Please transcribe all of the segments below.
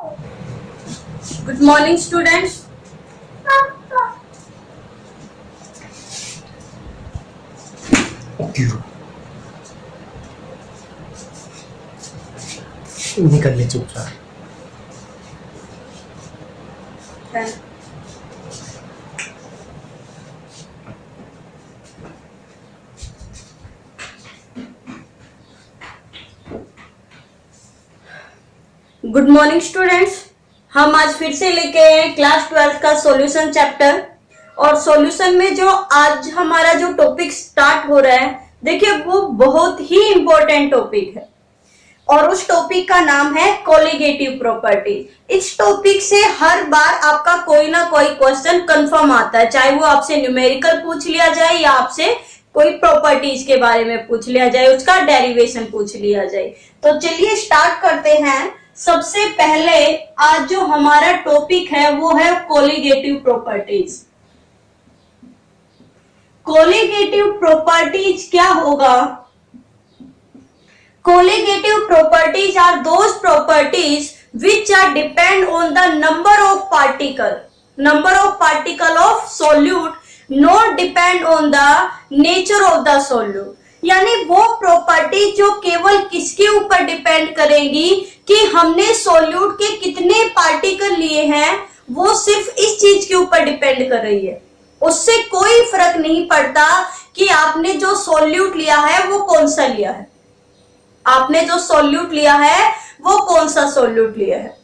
Good morning, students. निकल ले चुपचाप। Good morning students. हम आज फिर से लेके आए हैं क्लास 12 का सॉल्यूशन चैप्टर। और सॉल्यूशन में जो आज हमारा जो टॉपिक स्टार्ट हो रहा है, देखिए वो बहुत ही इंपॉर्टेंट टॉपिक है और उस टॉपिक का नाम है कोलिगेटिव प्रॉपर्टीज। इस टॉपिक से हर बार आपका कोई ना कोई क्वेश्चन कंफर्म आता है, चाहे वो आपसे न्यूमेरिकल पूछ लिया जाए या आपसे कोई प्रॉपर्टीज के बारे में पूछ लिया जाए, उसका डेरिवेशन पूछ लिया जाए। तो चलिए स्टार्ट करते हैं। सबसे पहले आज जो हमारा टॉपिक है वो है कोलिगेटिव प्रॉपर्टीज। कोलिगेटिव प्रॉपर्टीज क्या होगा? Colligative properties are those properties which are depend on the number of particle of solute, not depend on the nature of the solute। यानी वो प्रॉपर्टी जो केवल किसके ऊपर डिपेंड करेगी कि हमने सोल्यूट के कितने पार्टिकल लिए हैं, वो सिर्फ इस चीज के ऊपर डिपेंड कर रही है। उससे कोई फर्क नहीं पड़ता कि आपने जो सोल्यूट लिया है वो कौन सा लिया है, आपने जो सोल्यूट लिया है वो कौन सा सोल्यूट लिया है,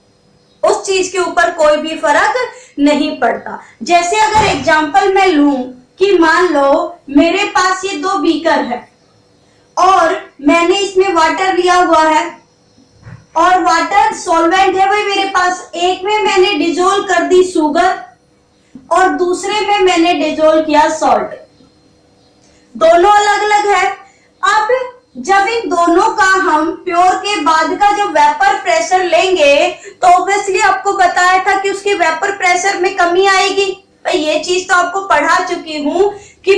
उस चीज के ऊपर कोई भी फर्क नहीं पड़ता। जैसे अगर एग्जांपल मैं लूं कि मान लो मेरे पास ये दो बीकर है और मैंने इसमें वाटर लिया हुआ है और वाटर सॉल्वेंट है भाई मेरे पास। एक में मैंने डिजोल्व कर दी शुगर और दूसरे में मैंने डिजोल्व किया सॉल्ट। दोनों अलग अलग है। अब जब इन दोनों का हम प्योर के बाद का जो वेपर प्रेशर लेंगे तो ऑब्वियसली आपको बताया था कि उसके वेपर प्रेशर में कमी आएगी। भाई ये चीज तो आपको पढ़ा चुकी हूं कि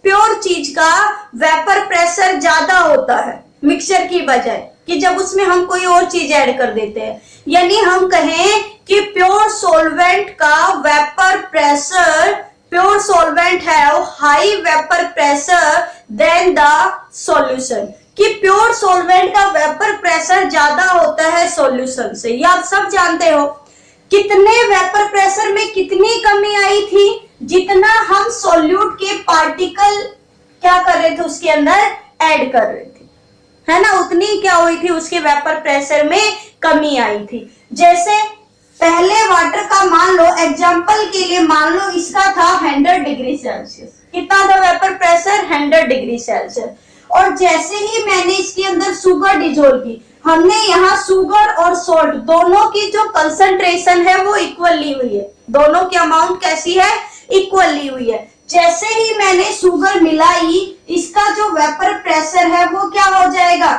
प्योर चीज का वेपर प्रेशर ज्यादा होता है मिक्सचर की बजाय, कि जब उसमें हम कोई और चीज ऐड कर देते हैं। यानी हम कहें कि प्योर सॉल्वेंट का वेपर प्रेशर, प्योर सॉल्वेंट है high vapour pressure than the solution, कि प्योर सॉल्वेंट का वेपर प्रेशर ज्यादा होता है सॉल्यूशन से। ये आप सब जानते हो। कितने वेपर प्रेशर में कितनी कमी आई थी? जितना हम सॉल्यूट के पार्टिकल क्या कर रहे थे उसके अंदर ऐड कर रहे थे, है ना, उतनी क्या हुई थी उसके वेपर प्रेशर में कमी आई थी। जैसे पहले वाटर का मान लो, एग्जांपल के लिए मान लो इसका था 100 डिग्री सेल्सियस। कितना था वेपर प्रेशर? 100 degree Celsius. और जैसे ही मैंने इसके अंदर शुगर डिजोल्व की, हमने यहाँ शुगर और सॉल्ट दोनों की जो कंसंट्रेशन है वो इक्वल ली हुई है। दोनों की अमाउंट कैसी है? इक्वल ली हुई है। जैसे ही मैंने शुगर मिलाई, इसका जो वेपर प्रेशर है वो क्या हो जाएगा?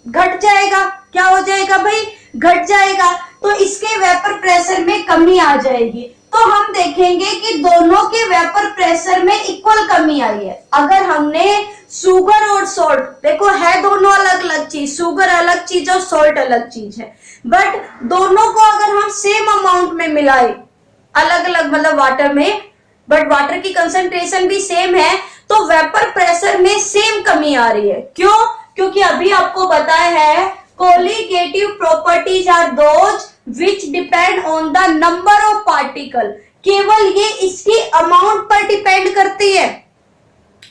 घट जाएगा। क्या हो जाएगा भाई? घट जाएगा। तो इसके वेपर प्रेशर में कमी आ जाएगी। तो हम देखेंगे कि दोनों के वेपर प्रेशर में इक्वल कमी आई है। अगर हमने शुगर और सॉल्ट, देखो है दोनों अलग अलग चीज, शुगर अलग चीज और सॉल्ट अलग चीज है, बट दोनों को अगर हम सेम अमाउंट में मिलाए, अलग अलग मतलब वाटर में, बट वाटर की कंसंट्रेशन भी सेम है, तो वेपर प्रेशर में सेम कमी आ रही है। क्यों? क्योंकि अभी आपको बताया है colligative properties are those which depend on the number of particle. केवल ये इसकी अमाउंट पर डिपेंड करती है,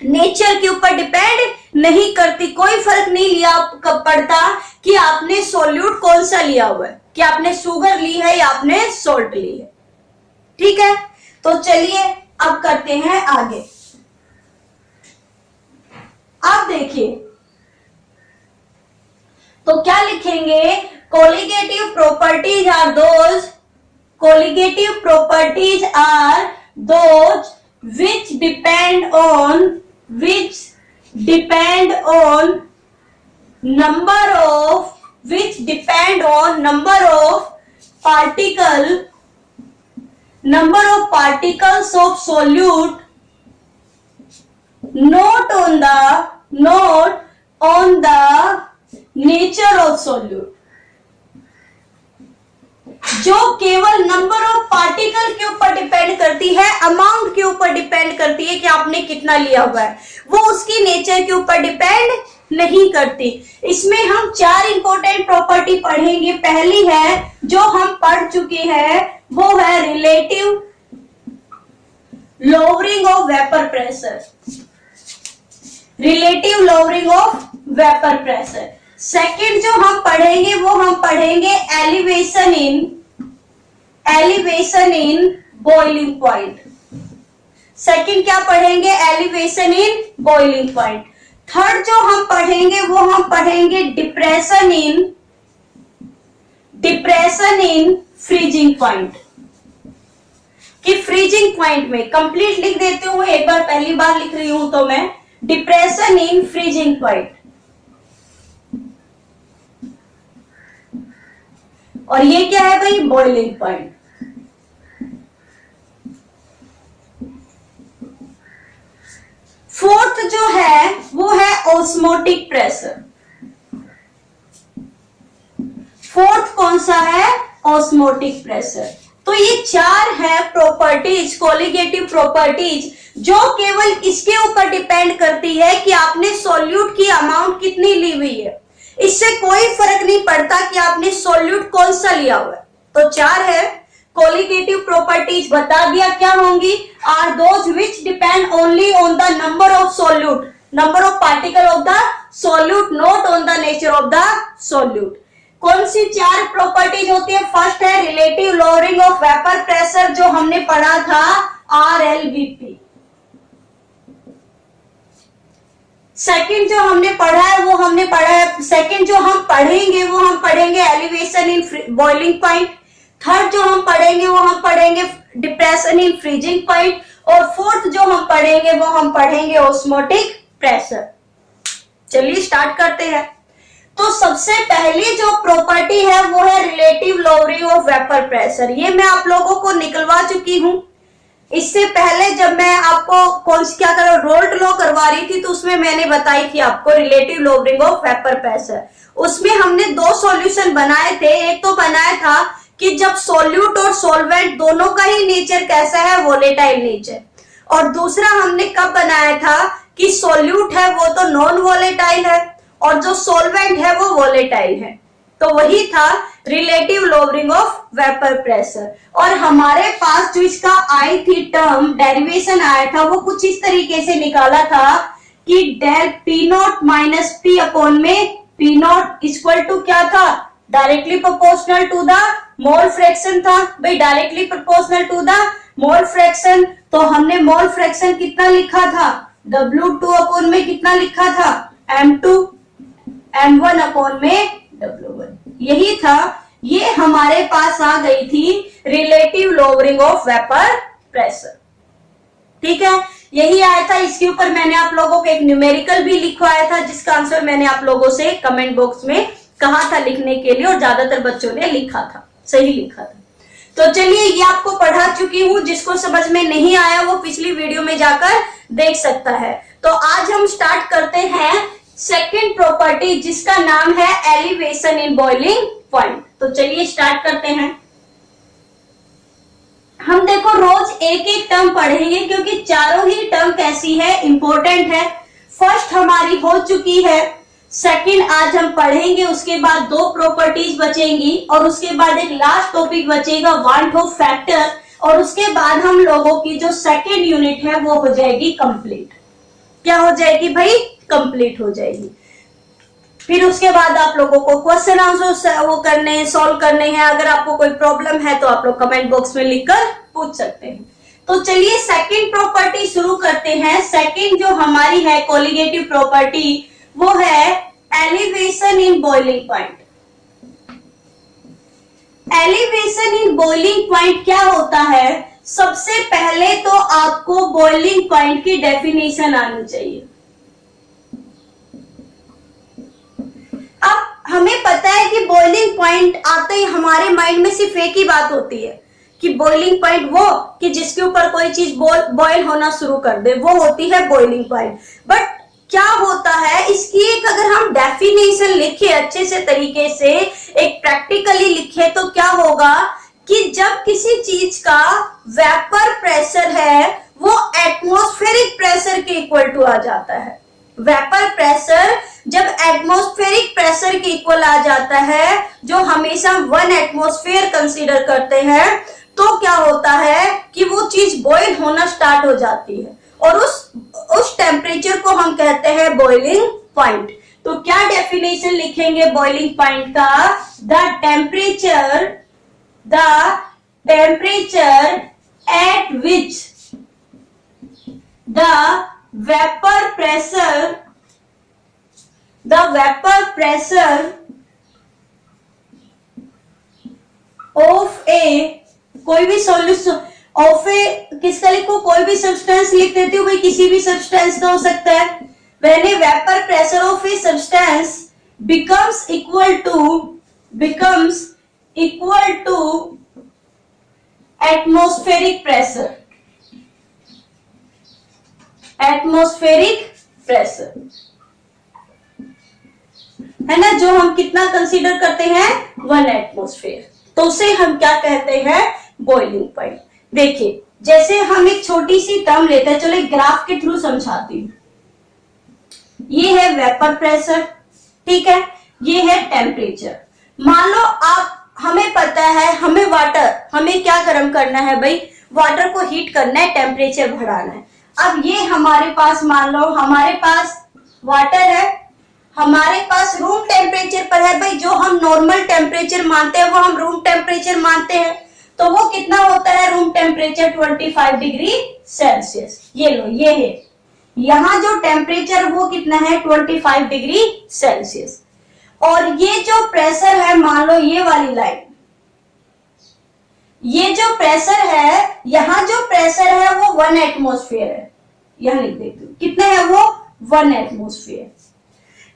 नेचर के ऊपर डिपेंड नहीं करती। कोई फर्क नहीं लिया पड़ता कि आपने सोल्यूट कौन सा लिया हुआ है, कि आपने शुगर ली है या आपने सॉल्ट ली है। ठीक है, तो चलिए अब करते हैं आगे। अब देखिए तो क्या लिखेंगे? Colligative properties are those, colligative properties are those which depend on number of particles of solute, not on the nature of solute। जो केवल नंबर ऑफ पार्टिकल के ऊपर डिपेंड करती है, अमाउंट के ऊपर डिपेंड करती है कि आपने कितना लिया हुआ है, वो उसकी नेचर के ऊपर डिपेंड नहीं करती। इसमें हम 4 इंपॉर्टेंट प्रॉपर्टी पढ़ेंगे। पहली है जो हम पढ़ चुके हैं, वो है relative lowering of vapour pressure, relative lowering of vapour pressure. Second जो हम पढ़ेंगे वो हम पढ़ेंगे elevation in boiling point. Second क्या पढ़ेंगे? Elevation in boiling point. Third जो हम पढ़ेंगे वो हम पढ़ेंगे डिप्रेशन इन फ्रीजिंग पॉइंट, कि फ्रीजिंग पॉइंट में कंप्लीट लिख देती हूँ, एक बार पहली बार लिख रही हूं तो मैं डिप्रेशन इन फ्रीजिंग पॉइंट। और ये क्या है भाई? Boiling point. फोर्थ जो है वो है ऑस्मोटिक प्रेशर। फोर्थ कौन सा है? Osmotic pressure. तो ये 4 है प्रॉपर्टीज, कोलिगेटिव प्रॉपर्टीज, जो केवल इसके ऊपर डिपेंड करती है कि आपने सॉल्यूट की अमाउंट कितनी ली हुई है। इससे कोई फर्क नहीं पड़ता कि आपने सॉल्यूट कौन सा लिया हुआ है। तो 4 है कोलिगेटिव प्रॉपर्टीज। बता दिया क्या होंगी? Are those which depend only on the number of solute, number of particle of the solute, not on the nature of the solute. कौन सी 4 प्रॉपर्टीज होती है? फर्स्ट है relative lowering of vapour pressure, जो हमने पढ़ा था RLVP। सेकंड जो हमने पढ़ा है वो हमने पढ़ा है, सेकंड जो हम पढ़ेंगे वो हम पढ़ेंगे elevation in boiling point. Third जो हम पढ़ेंगे वो हम पढ़ेंगे डिप्रेशन इन फ्रीजिंग पॉइंट। और फोर्थ जो हम पढ़ेंगे वो हम पढ़ेंगे ऑस्मोटिक प्रेशर। चलिए स्टार्ट करते हैं। तो सबसे पहली जो प्रॉपर्टी है वो है relative lowering of vapour pressure. ये मैं आप लोगों को निकलवा चुकी हूं। इससे पहले जब मैं आपको क्या करो रोल्ट लॉ करवा रही थी तो उसमें मैंने बताई थी आपको relative lowering of vapour pressure. उसमें हमने 2 सॉल्यूशन बनाए थे। एक तो बनाया था कि जब सॉल्यूट और सॉल्वेंट दोनों का ही नेचर कैसा है? Volatile nature. और दूसरा हमने कब बनाया था कि सॉल्यूट है वो तो नॉन वोलेटाइल है और जो सॉल्वेंट है वो वोलेटाइल है। तो वही था relative lowering of vapour pressure. और हमारे पास जो इसका आई थी टर्म, डेरिवेशन आया था, वो कुछ इस तरीके से निकाला था कि del P naught minus P upon में पी नॉट इक्वल टू क्या था? Directly proportional to the mole fraction था। भाई directly proportional to the mole fraction, तो हमने मोल फ्रैक्शन कितना लिखा था? W2 अपॉन में कितना लिखा था? M2, M1 अपॉन में W1। यही था, ये हमारे पास आ गई थी relative lowering of vapour pressure. ठीक है, यही आया था। इसके ऊपर मैंने आप लोगों को एक न्यूमेरिकल भी लिखवाया था जिसका आंसर मैंने आप लोगों से कमेंट बॉक्स में कहा था लिखने के लिए और ज्यादातर बच्चों ने लिखा था, सही लिखा था। तो चलिए ये आपको पढ़ा चुकी हूं, जिसको समझ में नहीं आया वो पिछली वीडियो में जाकर देख सकता है। तो आज हम स्टार्ट करते हैं सेकेंड प्रॉपर्टी जिसका नाम है एलिवेशन इन बॉइलिंग पॉइंट। तो चलिए स्टार्ट करते हैं। हम देखो रोज एक एक टर्म पढ़ेंगे क्योंकि चारों ही टर्म कैसी है? इंपॉर्टेंट है। फर्स्ट हमारी हो चुकी है, सेकंड आज हम पढ़ेंगे, उसके बाद 2 प्रॉपर्टीज बचेंगी और उसके बाद एक लास्ट टॉपिक बचेगा वांट ऑफ फैक्टर, और उसके बाद हम लोगों की जो सेकंड यूनिट है वो हो जाएगी कंप्लीट। क्या हो जाएगी भाई? कंप्लीट हो जाएगी। फिर उसके बाद आप लोगों को क्वेश्चन आंसर वो करने हैं, सॉल्व करने हैं। अगर आपको कोई प्रॉब्लम है तो आप लोग कमेंट बॉक्स में लिखकर पूछ सकते हैं। तो चलिए सेकंड प्रॉपर्टी शुरू करते हैं। सेकंड जो हमारी है कोलिगेटिव प्रॉपर्टी वो है elevation in boiling point. Elevation in boiling point क्या होता है? सबसे पहले तो आपको बॉइलिंग पॉइंट की डेफिनेशन आनी चाहिए। अब हमें पता है कि बॉइलिंग पॉइंट आते ही हमारे माइंड में सिर्फ एक ही बात होती है कि बॉइलिंग पॉइंट वो कि जिसके ऊपर कोई चीज बॉइल होना शुरू कर दे, वो होती है बॉइलिंग पॉइंट। बट क्या होता है इसकी एक अगर हम डेफिनेशन लिखे अच्छे से तरीके से, एक प्रैक्टिकली लिखे, तो क्या होगा कि जब किसी चीज का वेपर प्रेशर है वो एटमॉस्फेरिक प्रेशर के इक्वल टू आ जाता है। वेपर प्रेशर जब एटमॉस्फेरिक प्रेशर के इक्वल आ जाता है, जो हमेशा 1 एटमॉस्फेयर कंसीडर करते हैं, तो क्या होता है कि वो चीज बॉयल होना स्टार्ट हो जाती है और उस टेम्परेचर को हम कहते हैं बॉइलिंग पॉइंट। तो क्या डेफिनेशन लिखेंगे बॉइलिंग पॉइंट का? The temperature at which the vapor pressure of a, कोई भी सॉल्यूशन ऑफ ए किसका लिखो, कोई भी सब्सटेंस लिख देती हूँ भाई, किसी भी सब्सटेंस का हो सकता है। when a vapor pressure of a substance becomes equal to atmospheric pressure, है ना, जो हम कितना कंसीडर करते हैं 1 एटमॉस्फेयर, तो उसे हम क्या कहते हैं बॉइलिंग पॉइंट। देखिए जैसे हम एक छोटी सी टर्म लेते हैं, चलो एक ग्राफ के थ्रू समझाती हूँ। ये है वेपर प्रेशर, ठीक है, ये है टेम्परेचर। मान लो हमें पता है हमें क्या गर्म करना है भाई, वाटर को हीट करना है, टेम्परेचर बढ़ाना है। अब ये हमारे पास, मान लो हमारे पास वाटर है, हमारे पास रूम टेम्परेचर पर है भाई, जो हम नॉर्मल टेम्परेचर मानते हैं वो हम रूम टेम्परेचर मानते हैं, तो वो कितना होता है रूम टेम्परेचर 25 डिग्री सेल्सियस। ये लो, ये है यहाँ जो टेम्परेचर वो कितना है 25 डिग्री सेल्सियस। और ये जो प्रेशर है, मान लो ये वाली लाइन, ये जो प्रेशर है, यहाँ जो प्रेशर है वो 1 एटमॉस्फेयर है, यहां लिख देती हूँ, कितना है वो 1 एटमॉस्फेयर।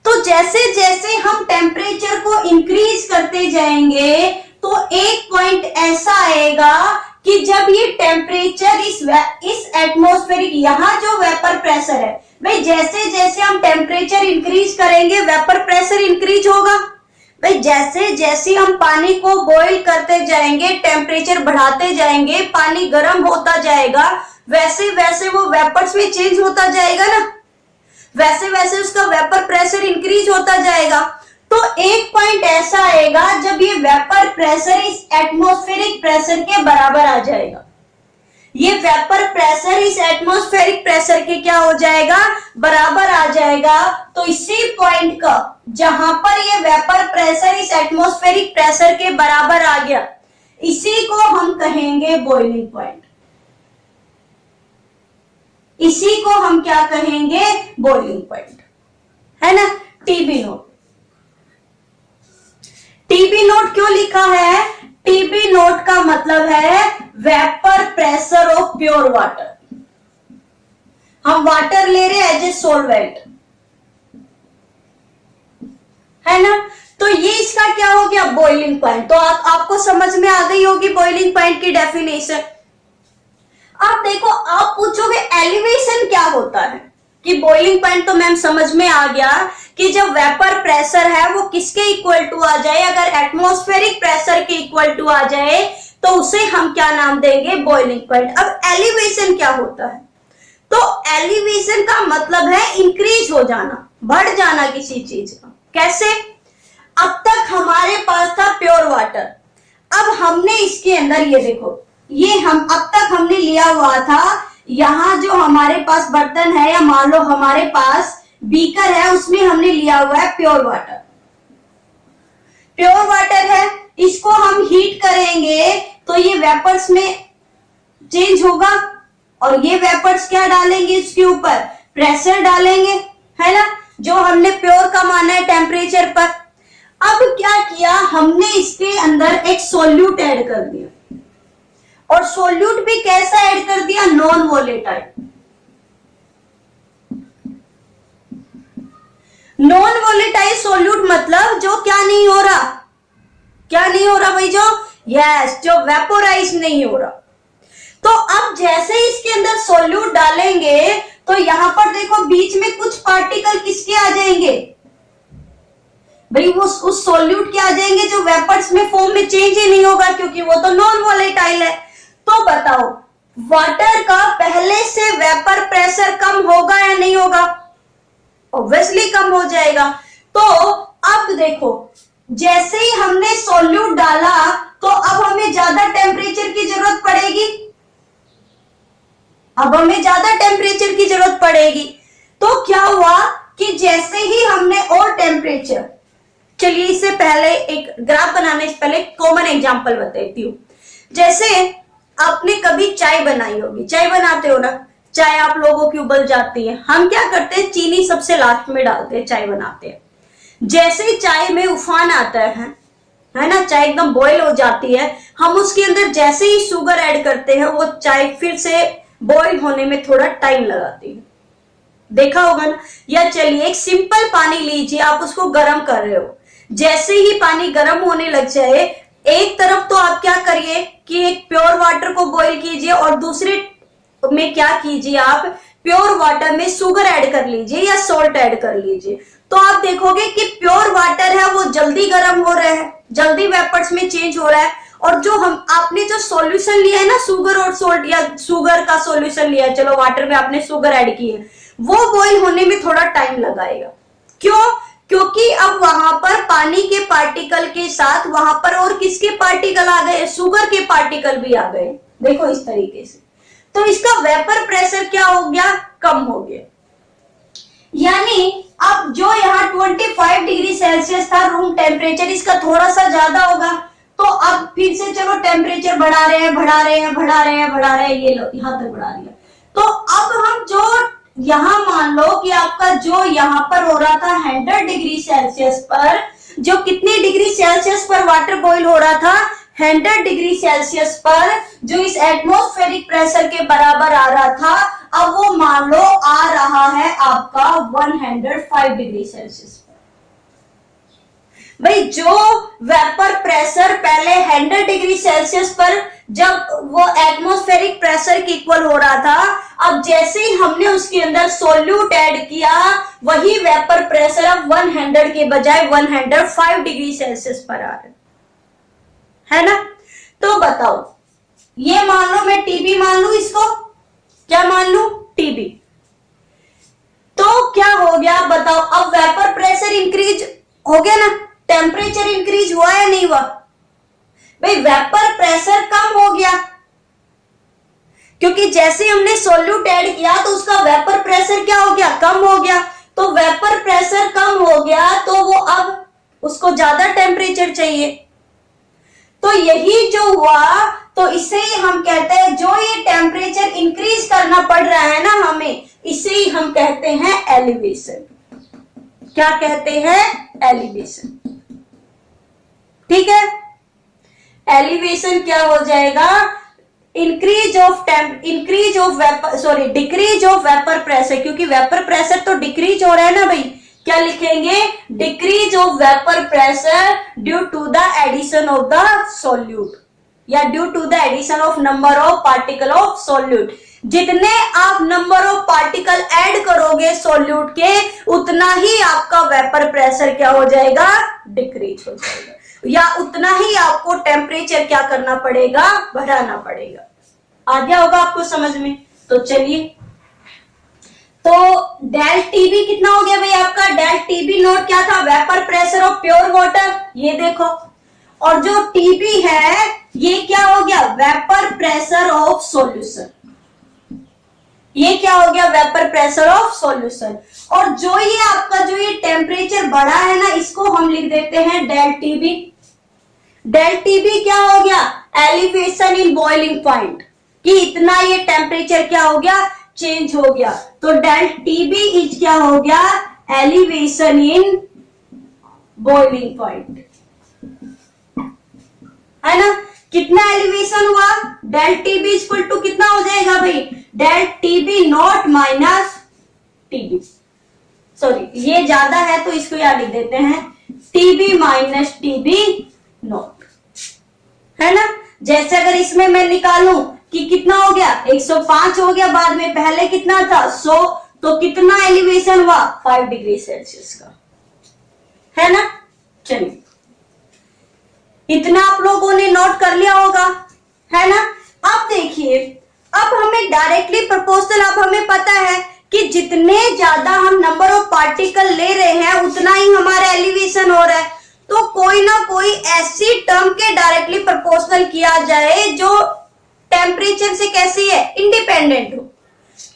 तो जैसे जैसे हम टेम्परेचर को इंक्रीज करते जाएंगे तो एक पॉइंट ऐसा आएगा कि जब ये टेम्परेचर इस एटमॉस्फेरिक, यहाँ जो वेपर प्रेशर है भाई, जैसे जैसे हम टेम्परेचर इंक्रीज करेंगे वेपर प्रेशर इंक्रीज होगा भाई। जैसे जैसे हम पानी को बॉईल करते जाएंगे, टेम्परेचर बढ़ाते जाएंगे, पानी गर्म होता जाएगा, वैसे वैसे वो वेपर्स में चेंज होता जाएगा ना, वैसे वैसे उसका वेपर प्रेशर इंक्रीज होता जाएगा। तो एक पॉइंट ऐसा आएगा जब ये वेपर प्रेशर इस एटमॉस्फेरिक प्रेशर के बराबर आ जाएगा। ये वेपर प्रेशर इस एटमॉस्फेरिक प्रेशर के क्या हो जाएगा, बराबर आ जाएगा। तो इसी पॉइंट का, जहां पर ये वेपर प्रेशर इस एटमॉस्फेरिक प्रेशर के बराबर आ गया, इसी को हम कहेंगे बॉइलिंग पॉइंट। इसी को हम क्या कहेंगे बॉइलिंग पॉइंट, है ना। टीबी नोट, टीबी नोट क्यों लिखा है? टीबी नोट का मतलब है vapour pressure of pure water. हम वाटर ले रहे हैं एज ए सोलवेंट, है ना। तो ये इसका क्या हो गया बॉइलिंग पॉइंट। तो आपको समझ में आ गई होगी बॉइलिंग पॉइंट की डेफिनेशन। अब देखो, आप पूछोगे एलिवेशन क्या होता है, कि बॉइलिंग पॉइंट तो मैम समझ में आ गया कि जब वेपर प्रेशर है वो किसके इक्वल टू आ जाए, अगर एटमॉस्फेरिक प्रेशर के इक्वल टू आ जाए तो उसे हम क्या नाम देंगे बॉइलिंग पॉइंट। अब एलिवेशन क्या होता है? तो एलिवेशन का मतलब है इंक्रीज हो जाना, बढ़ जाना किसी चीज का। कैसे? अब तक हमारे पास था प्योर वाटर, अब हमने इसके अंदर ये देखो, ये हम अब तक हमने लिया हुआ था, यहाँ जो हमारे पास बर्तन है या मान लो हमारे पास बीकर है, उसमें हमने लिया हुआ है प्योर वाटर। प्योर वाटर है, इसको हम हीट करेंगे तो ये वेपर्स में चेंज होगा, और ये वेपर्स क्या डालेंगे इसके ऊपर, प्रेशर डालेंगे, है ना, जो हमने प्योर का माना है टेम्परेचर पर। अब क्या किया हमने, इसके अंदर एक सोल्यूट ऐड कर दिया, और सोल्यूट भी कैसा ऐड कर दिया, non volatile. Non volatile solute मतलब जो क्या नहीं हो रहा, क्या नहीं हो रहा भाई, जो जो वेपोराइज नहीं हो रहा। तो अब जैसे इसके अंदर सोल्यूट डालेंगे तो यहां पर देखो बीच में कुछ पार्टिकल किसके आ जाएंगे, भाई वो उस सोल्यूट के आ जाएंगे जो वेपर्स में फॉर्म में चेंज ही नहीं होगा, क्योंकि वो तो नॉन वॉलेटाइल है। तो बताओ वाटर का पहले से वेपर प्रेशर कम होगा या नहीं होगा? ऑब्वियसली कम हो जाएगा। तो अब देखो जैसे ही हमने सोल्यूट डाला तो अब हमें ज्यादा टेम्परेचर की जरूरत पड़ेगी, अब हमें ज्यादा टेम्परेचर की जरूरत पड़ेगी। तो क्या हुआ कि जैसे ही हमने और टेम्परेचर, चलिए इससे पहले एक ग्राफ बनाने से पहले कॉमन एग्जांपल बताती हूँ। जैसे आपने कभी चाय बनाई होगी, चाय बनाते हो ना, चाय आप लोगों की उबल जाती है, हम क्या करते हैं चीनी सबसे लास्ट में डालते हैं, चाय बनाते हैं। जैसे ही चाय में उफान आता है ना, चाय एकदम बॉईल हो जाती है, हम उसके अंदर जैसे ही शुगर ऐड करते हैं वो चाय फिर से बॉईल होने में थोड़ा टाइम लगाती है, देखा होगा ना। या चलिए एक सिंपल पानी लीजिए, आप उसको गर्म कर रहे हो, जैसे ही पानी गर्म होने लग जाए, एक तरफ तो आप क्या करिए कि एक प्योर वाटर को बॉईल कीजिए और दूसरे में क्या कीजिए आप प्योर वाटर में शुगर ऐड कर लीजिए या सोल्ट ऐड कर लीजिए। तो आप देखोगे कि प्योर वाटर है वो जल्दी गर्म हो रहा है, जल्दी वेपर्स में चेंज हो रहा है, और जो आपने जो सॉल्यूशन लिया है ना शुगर और सोल्ट, या शुगर का सॉल्यूशन लिया है, चलो वाटर में आपने शुगर ऐड की है, वो बॉईल होने में थोड़ा टाइम लगाएगा। क्यों? क्योंकि अब वहां पर पानी के पार्टिकल के साथ वहां पर और किसके पार्टिकल आ गए? शुगर के पार्टिकल भी आ गए, देखो इस तरीके से। तो इसका वेपर प्रेशर क्या हो गया? कम हो गया। यानी अब जो यहाँ 25 डिग्री सेल्सियस था रूम टेम्परेचर, इसका थोड़ा सा ज्यादा होगा। तो अब फिर से चलो टेम्परेचर बढ़ा रहे हैं, ये लो यहां तक बढ़ा दिया। तो अब हम जो यहाँ मान लो कि आपका जो यहाँ पर हो रहा था 100 डिग्री सेल्सियस पर, जो कितनी डिग्री सेल्सियस पर वाटर बॉईल हो रहा था? 100 डिग्री सेल्सियस पर, जो इस एटमॉस्फेरिक प्रेशर के बराबर आ रहा था, अब वो मान लो आ रहा है आपका 105 डिग्री सेल्सियस पर। भाई जो वेपर प्रेशर पहले 100 डिग्री सेल्सियस पर जब वो एटमॉस्फेरिक प्रेशर के इक्वल हो रहा था, अब जैसे ही हमने उसके अंदर सोल्यूट ऐड किया, वही वेपर प्रेशर अब 100 के बजाय 105 डिग्री सेल्सियस पर आ रहा है ना। तो बताओ, ये मान लो मैं टीबी मान लू, इसको क्या मान लू? टीबी। तो क्या हो गया बताओ? अब वेपर प्रेशर इंक्रीज हो गया ना, टेम्परेचर इंक्रीज हुआ या नहीं हुआ? भाई वेपर प्रेशर कम हो गया, क्योंकि जैसे हमने सोल्यूट ऐड किया तो उसका वेपर प्रेशर क्या हो गया? कम हो गया। तो वेपर प्रेशर कम हो गया तो वो अब उसको ज्यादा टेम्परेचर चाहिए। तो यही जो हुआ, तो इसे ही हम कहते हैं, जो ये टेम्परेचर इंक्रीज करना पड़ रहा है ना हमें, इसे ही हम कहते हैं एलिवेशन। क्या कहते हैं? एलिवेशन। ठीक है, एलिवेशन क्या हो जाएगा? डिक्रीज ऑफ वेपर प्रेशर, क्योंकि वेपर प्रेशर तो डिक्रीज हो रहा है ना भाई, क्या लिखेंगे? Decrease of vapour pressure due to the addition of the solute, या due to the addition of number of particle of solute. जितने आप नंबर ऑफ पार्टिकल ऐड करोगे सोल्यूट के, उतना ही आपका वेपर प्रेशर क्या हो जाएगा? डिक्रीज हो जाएगा, या उतना ही आपको टेम्परेचर क्या करना पड़ेगा? बढ़ाना पड़ेगा। आ गया होगा आपको समझ में? तो चलिए, तो डेल टीबी कितना हो गया भाई आपका? डेल टीबी नोट क्या था? Vapour pressure of pure water, ये देखो। और जो टीबी है ये क्या हो गया? Vapour pressure of solution. ये क्या हो गया? Vapour pressure of solution. और जो ये आपका जो ये टेम्परेचर बढ़ा है ना, इसको हम लिख देते हैं डेल टीबी। डेल टीबी क्या हो गया? एलिवेशन इन बॉइलिंग पॉइंट, कि इतना ये टेम्परेचर क्या हो गया? चेंज हो गया। तो डेल टीबी इज क्या हो गया? एलिवेशन इन बॉइलिंग पॉइंट, है ना। कितना एलिवेशन हुआ? डेल टीबी इक्वल टू कितना हो जाएगा भाई? Del TB naught minus TB, sorry ये ज्यादा है तो इसको यहां लिख देते हैं टीबी माइनस टीबी नॉट, है ना। जैसे अगर इसमें मैं निकालूं कि कितना हो गया? 105 हो गया, बाद में पहले कितना था? 100, तो कितना एलिवेशन हुआ? 5 डिग्री सेल्सियस का, है ना। चलिए, इतना आप लोगों ने नोट कर लिया होगा, है ना। अब देखिए, अब हमें डायरेक्टली प्रोपोर्शनल, अब हमें पता है कि जितने ज्यादा हम नंबर ऑफ पार्टिकल ले रहे हैं उतना ही हमारा एलिवेशन हो रहा है। तो कोई ना कोई ऐसी टर्म के डायरेक्टली प्रोपोर्शनल किया जाए जो टेम्परेचर से कैसी है, इंडिपेंडेंट हो।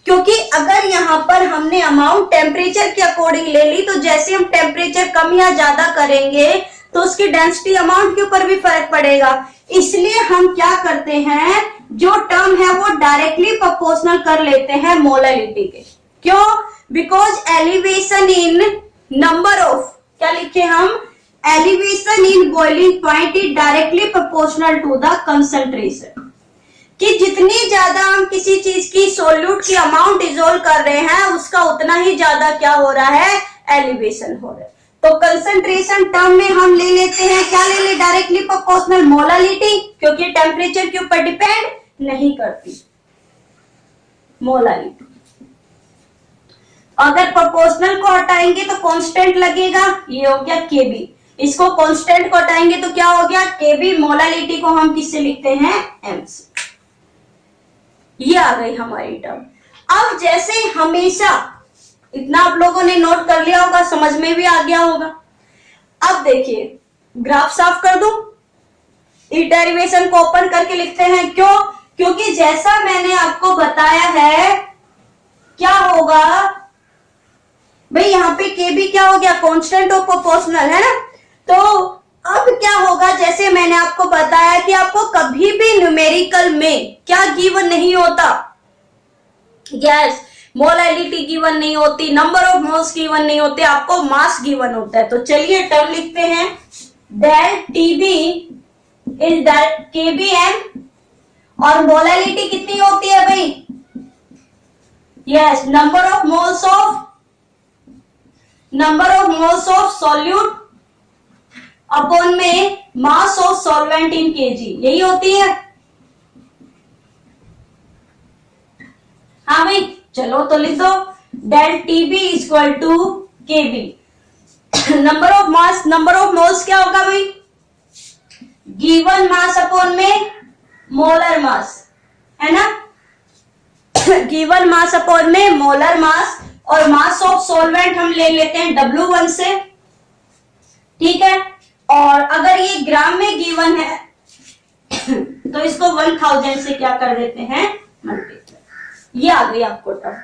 क्योंकि अगर यहाँ पर हमने अमाउंट टेम्परेचर के अकॉर्डिंग ले ली तो जैसे हम टेम्परेचर कम या ज्यादा करेंगे तो उसकी डेंसिटी अमाउंट के ऊपर भी फर्क पड़ेगा। इसलिए हम क्या करते हैं, जो टर्म है वो डायरेक्टली प्रोपोर्शनल कर लेते हैं मोलालिटी के। क्यों? Because elevation in number of, क्या लिखे हम, elevation in boiling point is directly proportional to the concentration. कि जितनी ज्यादा हम किसी चीज की सोल्यूट की अमाउंट डिसॉल्व कर रहे हैं उसका उतना ही ज्यादा क्या हो रहा है, एलिवेशन हो रहा है। तो कंसंट्रेशन टर्म में हम ले लेते हैं, क्या ले ले, डायरेक्टली प्रोपोर्शनल मोलालिटी, क्योंकि टेम्परेचर के ऊपर डिपेंड नहीं करती मोलालिटी। अगर प्रोपोर्शनल को हटाएंगे तो कांस्टेंट लगेगा, ये हो गया केबी। इसको कांस्टेंट को हटाएंगे तो क्या हो गया, केबी। मोलालिटी को हम किससे लिखते हैं, एम से। ये आ गई हमारी टर्म। अब जैसे हमेशा, इतना आप लोगों ने नोट कर लिया होगा, समझ में भी आ गया होगा। अब देखिए, ग्राफ साफ कर दूं, इस डेरिवेशन को ओपन करके लिखते हैं। क्यों? क्योंकि जैसा मैंने आपको बताया है, क्या होगा भाई, यहाँ पे के भी क्या हो गया, कांस्टेंट ऑफ प्रोपोर्शनल, है ना। तो अब क्या होगा, जैसे मैंने आपको बताया कि आपको कभी भी न्यूमेरिकल में क्या गिवन नहीं होता, यस, मोलालिटी गिवन नहीं होती, नंबर ऑफ मोल्स गिवन नहीं होते, आपको मास गिवन होता है। तो चलिए टर्म लिखते हैं, del TB is that KBM, और मोलालिटी कितनी होती है भाई, yes, number of moles of solute upon में mass of solvent in KG, यही होती है। हाँ भाई, चलो तो लिख दो, del TB equal to KB. Number of mass, number of moles क्या होगा भाई, गिवन मास अपॉन में मोलर मास, है ना। गिवन मास अपॉन में मोलर मास, और मास ऑफ सॉल्वेंट हम ले लेते हैं W1 से, ठीक है। और अगर ये ग्राम में गिवन है तो इसको 1000 से क्या कर देते हैं, मल्टीप्लाई। ये आ गई आपको टर्म।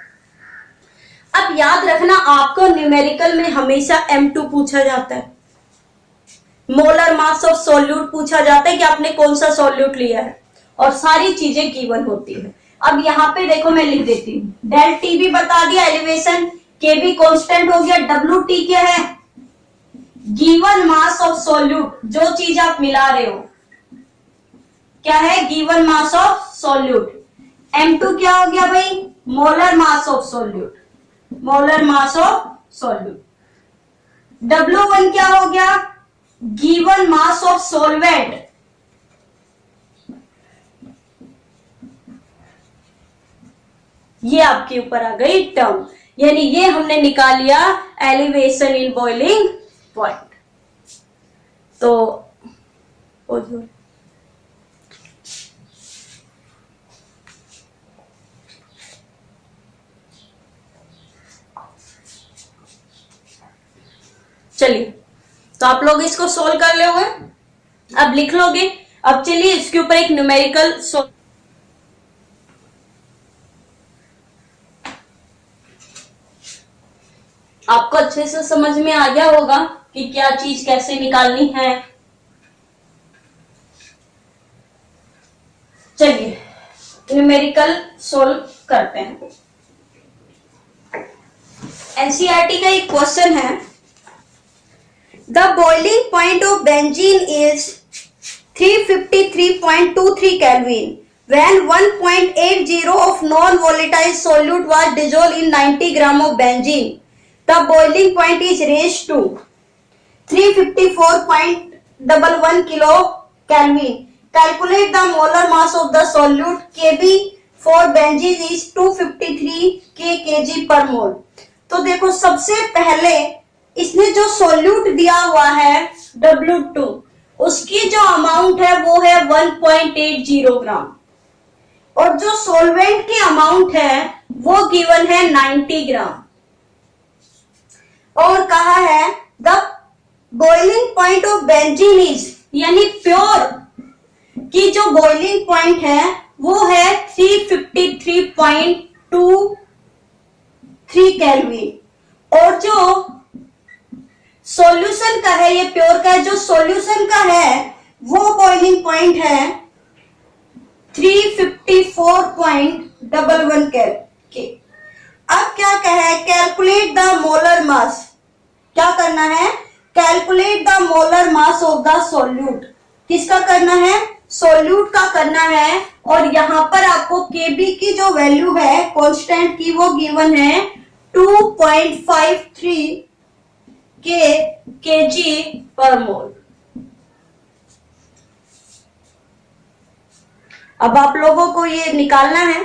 अब याद रखना, आपको न्यूमेरिकल में हमेशा M2 पूछा जाता है, मोलर मास ऑफ सॉल्यूट पूछा जाता है कि आपने कौन सा सॉल्यूट लिया है, और सारी चीजें गिवन होती है। अब यहाँ पे देखो, मैं लिख देती हूँ, डेल टी भी बता दिया एलिवेशन, के भी कांस्टेंट हो गया, डब्ल्यू टी क्या है, गिवन मास ऑफ सॉल्यूट, जो चीज आप मिला रहे हो क्या है, given mass of solute. M2 क्या हो गया भाई, molar mass of solute, molar mass of solute. W1 क्या हो गया, गिवन मास ऑफ सॉल्वेंट, ये आपके ऊपर आ गई टर्म, यानी ये हमने निकाल लिया एलिवेशन इन बॉइलिंग पॉइंट। तो चलिए, तो आप लोग इसको सोल्व कर लोगे, अब लिख लोगे। अब चलिए इसके ऊपर एक न्यूमेरिकल सोल्व, आपको अच्छे से समझ में आ गया होगा कि क्या चीज कैसे निकालनी है। चलिए न्यूमेरिकल सोल्व करते हैं। एनसीईआरटी का एक क्वेश्चन है, the boiling point of benzene is 353.23 Kelvin when 1.80 of non-volatile solute was dissolved in 90 gram of benzene. The boiling point is raised to 354.11 kilo Kelvin. Calculate the molar mass of the solute. Kb for benzene is 253 kg per mole. तो देखो, सबसे पहले इसने जो solute दिया हुआ है W2, उसकी जो अमाउंट है वो है 1.80 ग्राम, और जो सॉल्वेंट की अमाउंट है वो गिवन है 90 ग्राम। और कहा है the boiling point of benzene is, यानी प्योर की जो बॉइलिंग पॉइंट है वो है 353.23 केल्विन, और जो सॉल्यूशन का है, ये प्योर का है, जो सॉल्यूशन का है वो बॉइलिंग पॉइंट है 354.11 के। अब क्या कहे, कैलकुलेट द मोलर मास, क्या करना है, calculate the molar mass of the solute. किसका करना है, सोल्यूट का करना है। और यहां पर आपको केबी की जो वैल्यू है कांस्टेंट की वो गिवन है 2.53 केजी पर मोल। अब आप लोगों को ये निकालना है।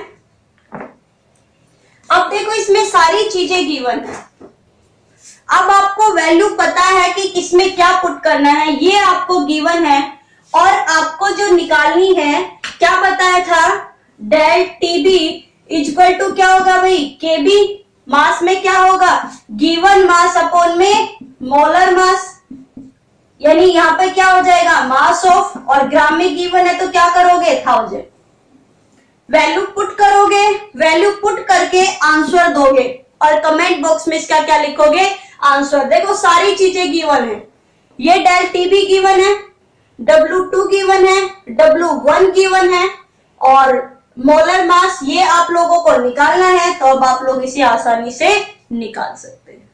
अब देखो इसमें सारी चीजें गिवन है, अब आपको वैल्यू पता है कि किसमें क्या पुट करना है, ये आपको गिवन है। और आपको जो निकालनी है, क्या बताया था, डेल टीबी इक्वल टू क्या होगा भाई, केबी मास में क्या होगा, गिवन मास अपॉन में मोलर मास, यानी यहाँ पे क्या हो जाएगा मास ऑफ, और ग्राम में गिवन है तो क्या करोगे 1000, वैल्यू पुट करोगे, वैल्यू पुट करके आंसर दोगे और कमेंट बॉक्स में इसका क्या लिखोगे, आंसर। देखो सारी चीजें गिवन है, ये डेल टीबी गिवन है, W2 गिवन है, W1 गिवन है, और मोलर मास ये आप लोगों को निकालना है। तो अब आप लोग इसे आसानी से निकाल सकते हैं,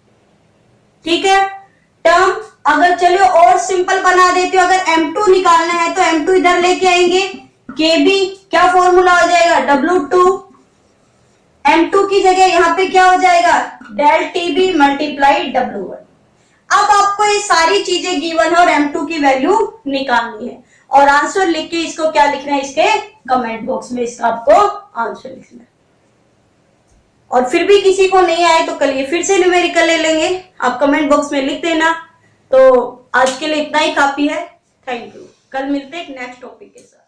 ठीक है। टर्म अगर चलो और सिंपल बना देते हो, अगर M2 निकालना है तो M2 इधर लेके आएंगे, KB क्या फॉर्मूला हो जाएगा, W2, M2 की जगह यहां पे क्या हो जाएगा, डेल TB मल्टीप्लाई W1। अब आपको ये सारी चीजें गिवन है और M2 की वैल्यू निकालनी है, और आंसर लिख के इसको क्या लिखना है, इसके कमेंट बॉक्स में इसका आपको आंसर लिखना है। और फिर भी किसी को नहीं आए तो कल ये फिर से न्यूमेरिकल ले लेंगे, आप कमेंट बॉक्स में लिख देना। तो आज के लिए इतना ही काफी है, थैंक यू। कल मिलते हैं एक नेक्स्ट टॉपिक के साथ।